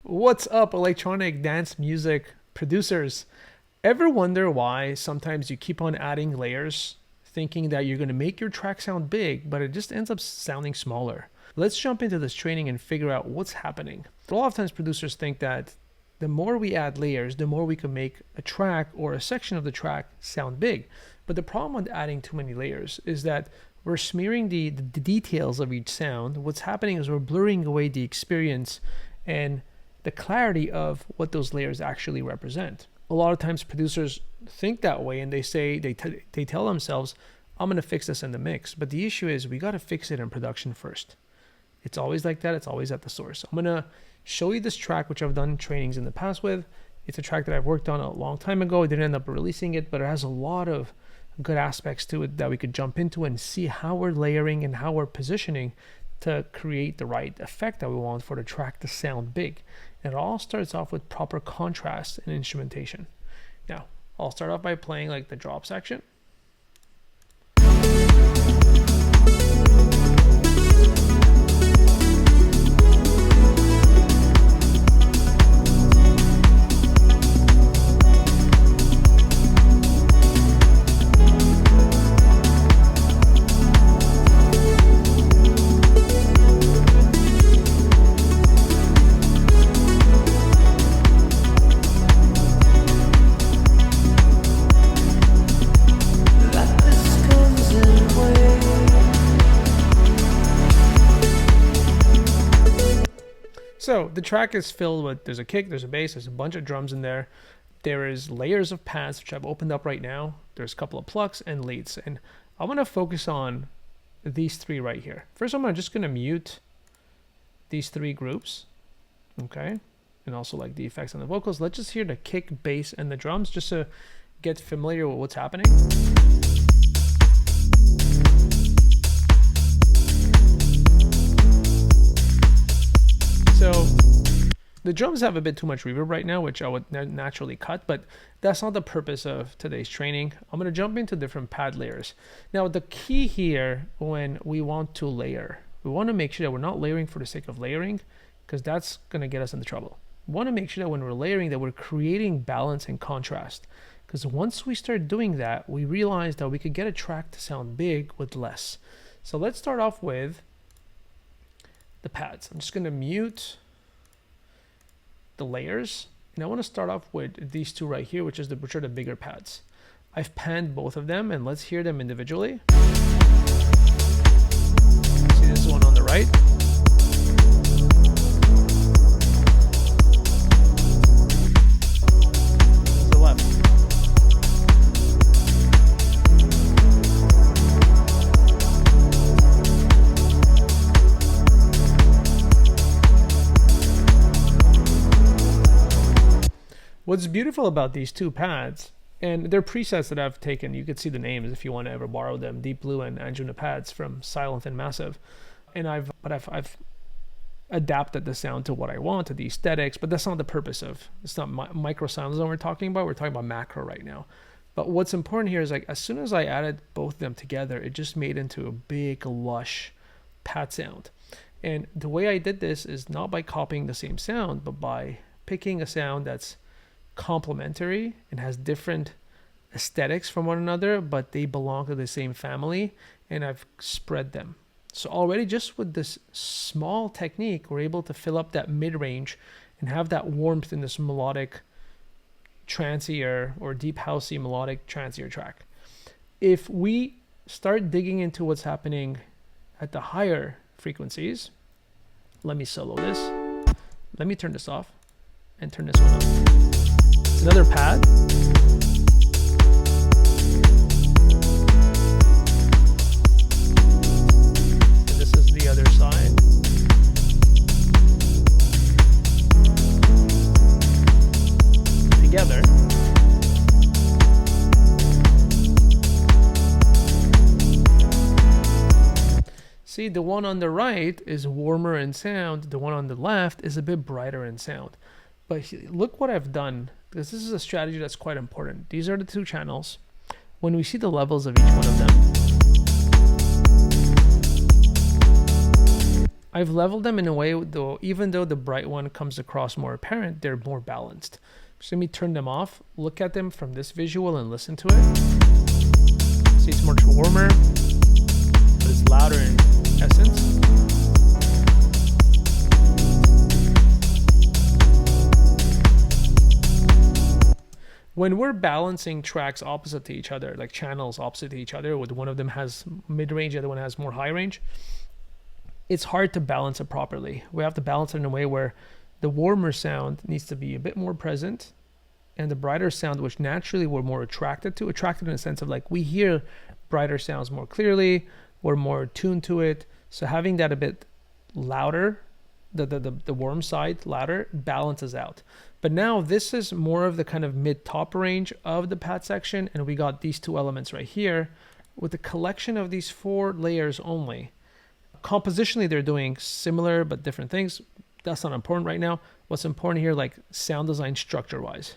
What's up, electronic dance music producers? Ever wonder why sometimes you keep on adding layers, thinking that you're going to make your track sound big, but it just ends up sounding smaller? Let's jump into this training and figure out what's happening. A lot of times producers think that the more we add layers, the more we can make a track or a section of the track sound big. But the problem with adding too many layers is that we're smearing the details of each sound. What's happening is we're blurring away the experience and the clarity of what those layers actually represent. A lot of times producers think that way and they say, they tell themselves, I'm going to fix this in the mix. But the issue is we got to fix it in production first. It's always like that. It's always at the source. I'm going to show you this track, which I've done trainings in the past with. It's a track that I've worked on a long time ago. I didn't end up releasing it, but it has a lot of good aspects to it that we could jump into and see how we're layering and how we're positioning to create the right effect that we want for the track to sound big. And it all starts off with proper contrast and instrumentation. Now, I'll start off by playing like the drop section. So the track is filled with, there's a kick, there's a bass, there's a bunch of drums in there. There is layers of pads, which I've opened up right now. There's a couple of plucks and leads. And I want to focus on these three right here. First, I'm just going to mute these three groups. Okay. And also like the effects on the vocals. Let's just hear the kick, bass, and the drums just to get familiar with what's happening. So the drums have a bit too much reverb right now, which I would naturally cut, but that's not the purpose of today's training. I'm going to jump into different pad layers. Now, the key here when we want to layer, we want to make sure that we're not layering for the sake of layering, because that's going to get us into trouble. We want to make sure that when we're layering that we're creating balance and contrast, because once we start doing that, we realize that we could get a track to sound big with less. So let's start off with the pads. I'm just going to mute the layers, and I want to start off with these two right here, which are the bigger pads. I've panned both of them, and let's hear them individually. See this one on the right. The left. What's beautiful about these two pads, and they're presets that I've taken, you could see the names if you want to ever borrow them, Deep Blue and Anjuna pads from Silent and Massive. And I've adapted the sound to what I want, to the aesthetics, but that's not the purpose of, it's not micro sounds that we're talking about macro right now. But what's important here is like, as soon as I added both of them together, it just made into a big, lush pad sound. And the way I did this is not by copying the same sound, but by picking a sound that's complementary and has different aesthetics from one another, but they belong to the same family, and I've spread them. So already just with this small technique, we're able to fill up that mid-range and have that warmth in this melodic trancier or deep housey melodic trancier track. If we start digging into what's happening at the higher frequencies, let me solo this. Let me turn this off and turn this one up. It's another pad. And this is the other side. Together. See, the one on the right is warmer in sound. The one on the left is a bit brighter in sound. But look what I've done, because this is a strategy that's quite important. These are the two channels. When we see the levels of each one of them, I've leveled them in a way, though, even though the bright one comes across more apparent, they're more balanced. So let me turn them off, look at them from this visual and listen to it. See, it's much warmer, but it's louder in essence. When we're balancing tracks opposite to each other, like channels opposite to each other, with one of them has mid-range, the other one has more high range, it's hard to balance it properly. We have to balance it in a way where the warmer sound needs to be a bit more present, and the brighter sound, which naturally we're more attracted in the sense of like we hear brighter sounds more clearly, we're more attuned to it. So having that a bit louder, the warm side louder, balances out. But now this is more of the kind of mid-top range of the pad section, and we got these two elements right here with a collection of these 4 layers only. Compositionally, they're doing similar but different things. That's not important right now. What's important here, like sound design structure-wise.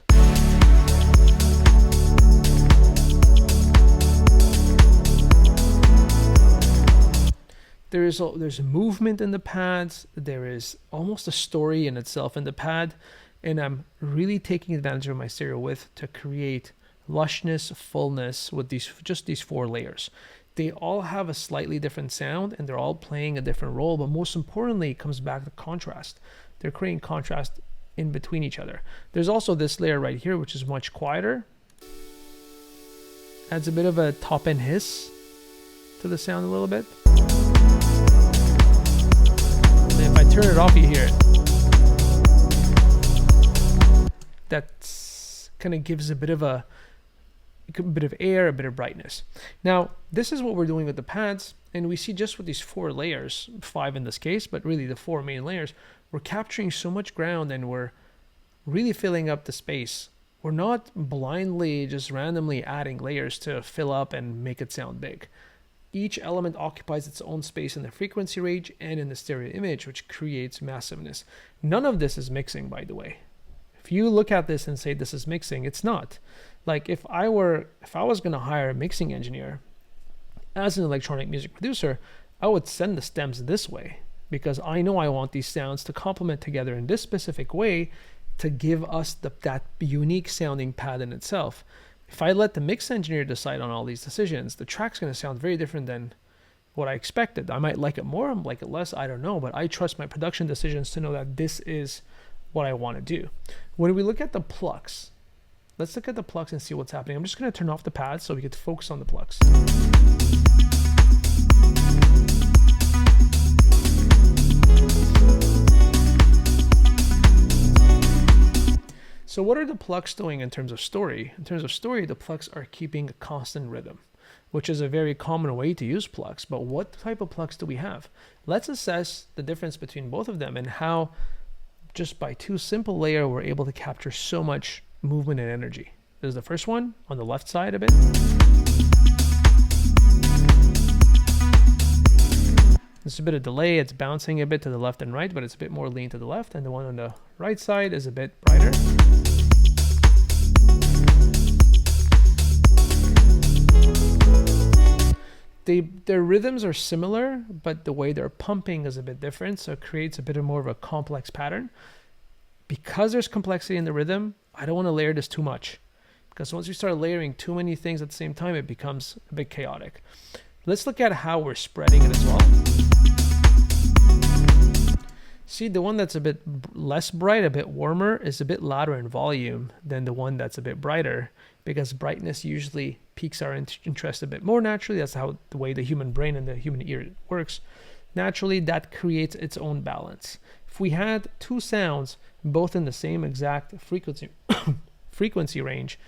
There's a movement in the pads. There is almost a story in itself in the pad. And I'm really taking advantage of my stereo width to create lushness, fullness with these 4 layers. They all have a slightly different sound and they're all playing a different role, but most importantly, it comes back to contrast. They're creating contrast in between each other. There's also this layer right here, which is much quieter. Adds a bit of a top end hiss to the sound a little bit. And if I turn it off, you hear it. That's kind of gives a bit of air, a bit of brightness. Now, this is what we're doing with the pads, and we see just with these 4 layers, 5 in this case, but really the 4 main layers, we're capturing so much ground and we're really filling up the space. We're not blindly just randomly adding layers to fill up and make it sound big. Each element occupies its own space in the frequency range and in the stereo image, which creates massiveness. None of this is mixing, by the way. If you look at this and say this is mixing, it's not. Like if I was going to hire a mixing engineer as an electronic music producer, I would send the stems this way because I know I want these sounds to complement together in this specific way to give us that unique sounding pad in itself. If I let the mix engineer decide on all these decisions, the track's going to sound very different than what I expected. I might like it more, I might like it less, I don't know, but I trust my production decisions to know that this is what I want to do. When we look at the plucks, let's look at the plucks and see what's happening. I'm just going to turn off the pads so we can focus on the plucks. So what are the plucks doing in terms of story? In terms of story, the plucks are keeping a constant rhythm, which is a very common way to use plucks. But what type of plucks do we have? Let's assess the difference between both of them and how just by 2 simple layers we're able to capture so much movement and energy. This is the first one on the left side a bit. There's a bit of delay, it's bouncing a bit to the left and right, but it's a bit more lean to the left, and the one on the right side is a bit brighter. Their rhythms are similar, but the way they're pumping is a bit different, so it creates a bit more of a complex pattern. Because there's complexity in the rhythm, I don't want to layer this too much, because once you start layering too many things at the same time, it becomes a bit chaotic. Let's look at how we're spreading it as well. See, the one that's a bit less bright, a bit warmer, is a bit louder in volume than the one that's a bit brighter, because brightness usually piques our interest a bit more naturally. That's how the way the human brain and the human ear works. Naturally, that creates its own balance. If we had 2 sounds, both in the same exact frequency range,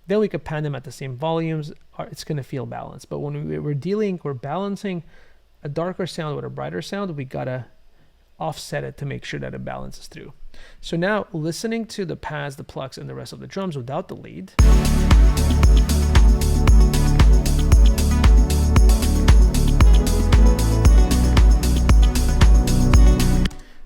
then we could pan them at the same volumes. It's going to feel balanced. But when we're balancing a darker sound with a brighter sound, we got to offset it to make sure that it balances through. So now listening to the pads, the plucks, and the rest of the drums without the lead.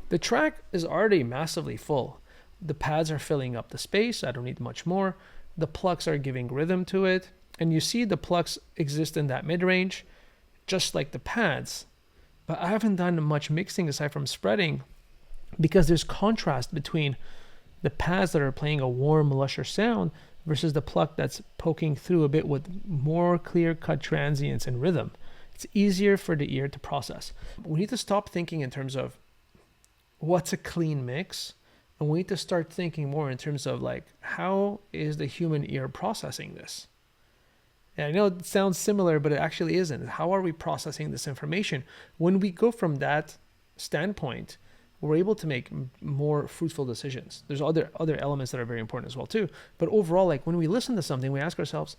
The track is already massively full. The pads are filling up the space. I don't need much more. The plucks are giving rhythm to it. And you see the plucks exist in that mid-range, just like the pads. But I haven't done much mixing aside from spreading because there's contrast between the pads that are playing a warm, lusher sound versus the pluck that's poking through a bit with more clear-cut transients and rhythm. It's easier for the ear to process. We need to stop thinking in terms of what's a clean mix, and we need to start thinking more in terms of like, how is the human ear processing this? And I know it sounds similar, but it actually isn't. How are we processing this information? When we go from that standpoint, we're able to make more fruitful decisions. There's other elements that are very important as well too. But overall, like when we listen to something, we ask ourselves,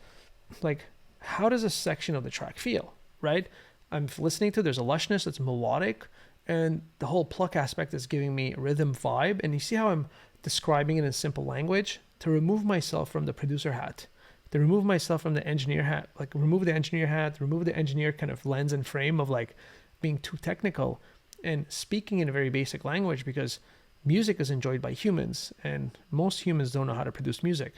like, how does a section of the track feel, right? I'm listening to, there's a lushness, it's melodic, and the whole pluck aspect is giving me a rhythm vibe. And you see how I'm describing it in simple language? To remove myself from the producer hat, to remove myself from the engineer hat, like remove the engineer hat, remove the engineer kind of lens and frame of like being too technical and speaking in a very basic language, because music is enjoyed by humans and most humans don't know how to produce music,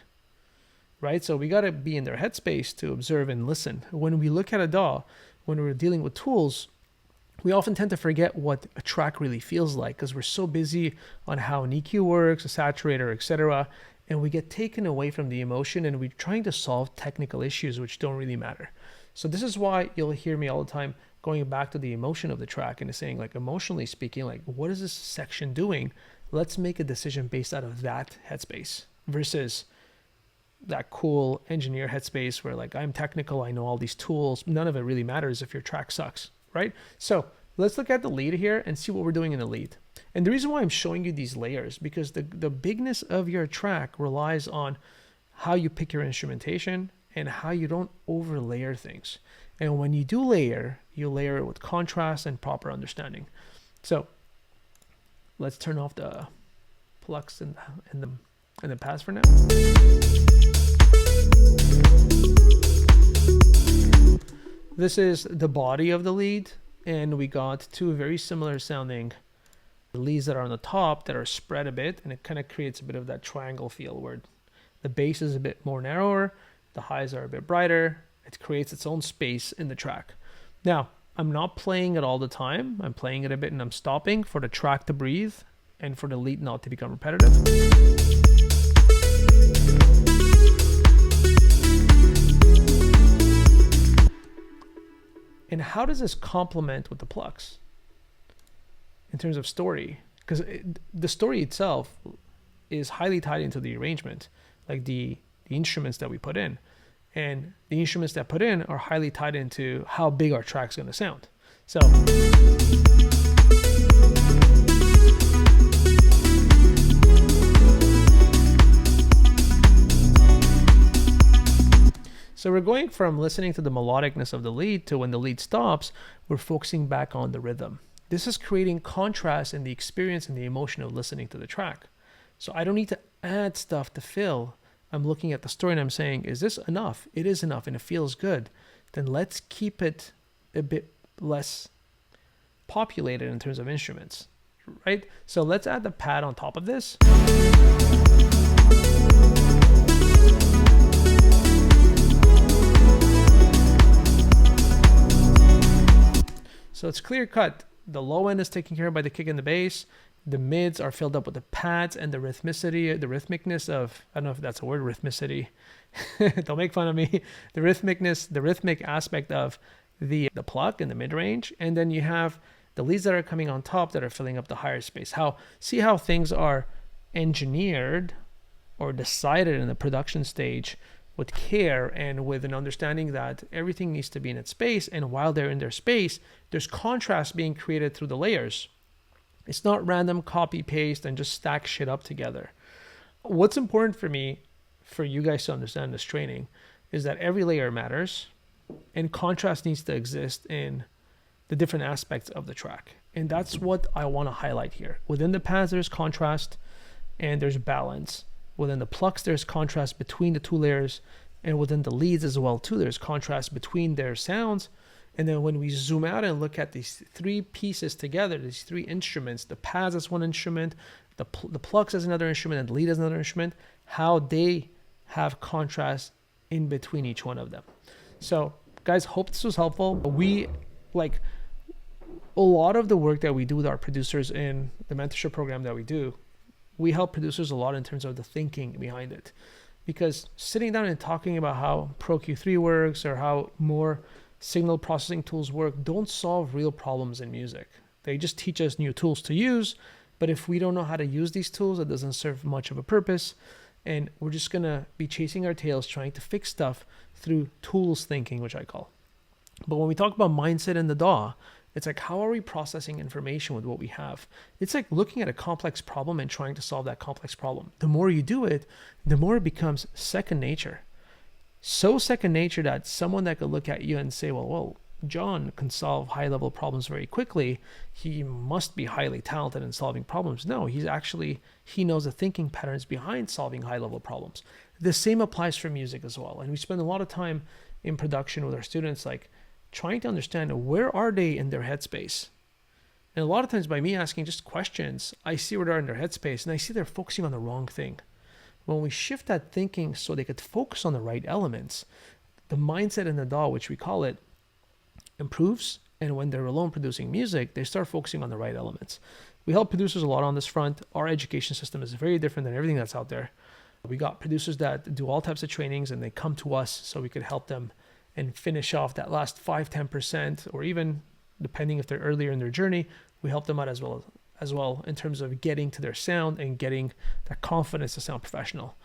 right? So we got to be in their headspace to observe and listen. When we look at a DAW, when we're dealing with tools, we often tend to forget what a track really feels like because we're so busy on how an EQ works, a saturator, etc. And we get taken away from the emotion and we're trying to solve technical issues which don't really matter. So this is why you'll hear me all the time going back to the emotion of the track and saying, like, emotionally speaking, like, what is this section doing? Let's make a decision based out of that headspace versus that cool engineer headspace where like, I'm technical, I know all these tools. None of it really matters if your track sucks, right? So let's look at the lead here and see what we're doing in the lead. And the reason why I'm showing you these layers, because the bigness of your track relies on how you pick your instrumentation and how you don't over layer things. And when you do layer, you layer it with contrast and proper understanding. So let's turn off the plucks and the pads for now. This is the body of the lead, and we got two very similar sounding leads that are on the top that are spread a bit, and it kind of creates a bit of that triangle feel where the bass is a bit more narrower, the highs are a bit brighter. It creates its own space in the track. Now, I'm not playing it all the time. I'm playing it a bit and I'm stopping for the track to breathe and for the lead not to become repetitive. And how does this complement with the plucks in terms of story? Because the story itself is highly tied into the arrangement, like the instruments that we put in. And the instruments that put in are highly tied into how big our track's going to sound. So we're going from listening to the melodicness of the lead to when the lead stops, we're focusing back on the rhythm. This is creating contrast in the experience and the emotion of listening to the track. So I don't need to add stuff to fill. I'm looking at the story and I'm saying, is this enough? It is enough and it feels good. Then let's keep it a bit less populated in terms of instruments, right? So let's add the pad on top of this. So it's clear cut. The low end is taken care of by the kick and the bass. The mids are filled up with the pads and the rhythmicity, the rhythmicness of, I don't know if that's a word, rhythmicity. Don't make fun of me. The rhythmicness, the rhythmic aspect of the pluck and the mid-range. And then you have the leads that are coming on top that are filling up the higher space. See how things are engineered or decided in the production stage with care and with an understanding that everything needs to be in its space. And while they're in their space, there's contrast being created through the layers. It's not random copy paste and just stack shit up together. What's important for me, for you guys to understand this training, is that every layer matters and contrast needs to exist in the different aspects of the track. And that's what I want to highlight here. Within the pads, there's contrast and there's balance. Within the plucks, there's contrast between the two layers, and within the leads as well too, there's contrast between their sounds. And then when we zoom out and look at these three pieces together, these three instruments, the pads as one instrument, the plucks as another instrument, and the lead as another instrument, how they have contrast in between each one of them. So guys, hope this was helpful. a lot of the work that we do with our producers in the mentorship program that we do, we help producers a lot in terms of the thinking behind it. Because sitting down and talking about how Pro Q3 works or how more signal processing tools work don't solve real problems in music. They just teach us new tools to use, but if we don't know how to use these tools, it doesn't serve much of a purpose. And we're just going to be chasing our tails trying to fix stuff through tools thinking, which I call. But when we talk about mindset in the DAW, it's like, how are we processing information with what we have? It's like looking at a complex problem and trying to solve that complex problem. The more you do it, the more it becomes second nature. So second nature that someone that could look at you and say, well, John can solve high-level problems very quickly. He must be highly talented in solving problems. No, he knows the thinking patterns behind solving high-level problems. The same applies for music as well. And we spend a lot of time in production with our students, like trying to understand where are they in their headspace. And a lot of times by me asking just questions, I see where they're in their headspace and I see they're focusing on the wrong thing. When we shift that thinking so they could focus on the right elements, the mindset in the DAW, which we call it, improves. And when they're alone producing music, they start focusing on the right elements. We help producers a lot on this front. Our education system is very different than everything that's out there. We got producers that do all types of trainings and they come to us so we could help them and finish off that last 5-10%, or even depending if they're earlier in their journey, we help them out as well in terms of getting to their sound and getting that confidence to sound professional.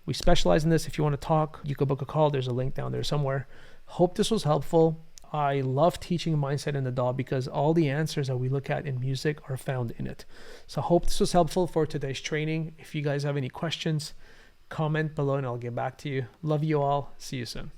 We specialize in this. If you want to talk, you can book a call. There's a link down there somewhere. Hope this was helpful. I love teaching mindset in the DAW because all the answers that we look at in music are found in it. So I hope this was helpful for today's training. If you guys have any questions, comment below and I'll get back to you. Love you all. See you soon.